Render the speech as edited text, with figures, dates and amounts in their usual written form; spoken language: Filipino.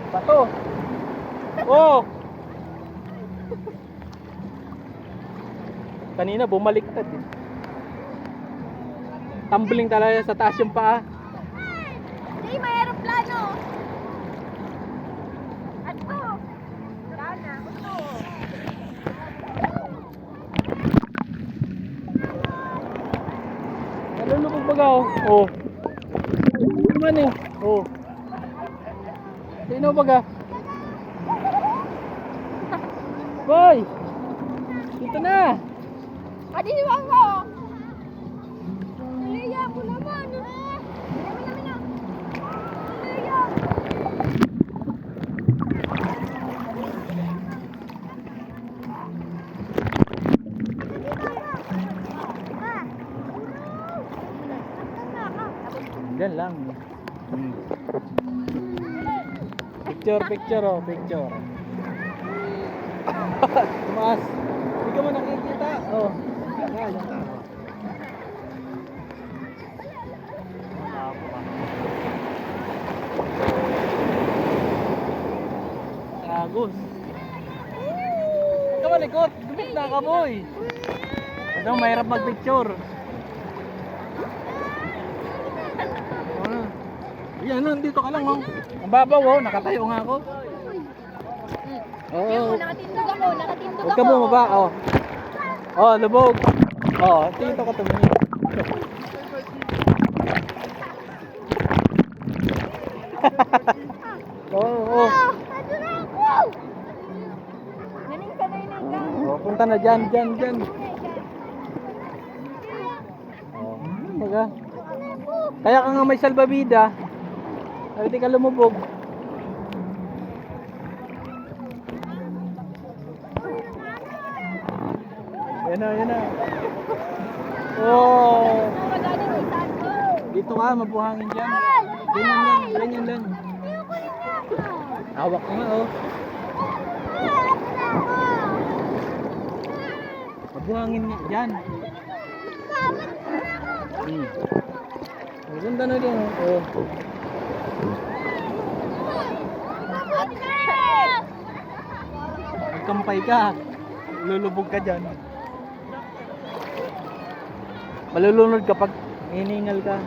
Bato. Oh. Kanina bumaliktad eh. Tumbling talaga sa taas yung paa. Hindi, may aeroplano. Ato. Lana, ato. Nalulubog baga oh. Oh. Naman eh. Oh. Sino baga? Boy! Dito na! Adi si Wangko. Naliya ko naman. Namin na. Naliya. Diyan lang. Picture, picture oh, picture. Tumaas. Hindi ka mo nakikita. Oh. Yan. Agos. Huwag ka malikot. Dumit na ka, boy. Ito, mahirap mag-picture. Yan, nandito ka lang, oh. Ang babaw, oh. Nakatayo nga ako. Oo. Nakatindog ako. Huwag ka bumaba, oh. Oh, lubog. Oh, dito ka tumingin. Oh, oh. Ito na ako. Naning sanay na ikaw. Oh, punta na dyan. Oh, baga. Kaya ka nga may salbabida. Hindi ka lumubog. Yan na. Oh. Dito ka, mabuhangin dyan. Ganyan lang. Hawak ko nga, oh. Mabuhangin nga dyan. Maganda na din, oh. Magkampay ka. Lulubog ka dyan. Malulunod kapag hiningal ka.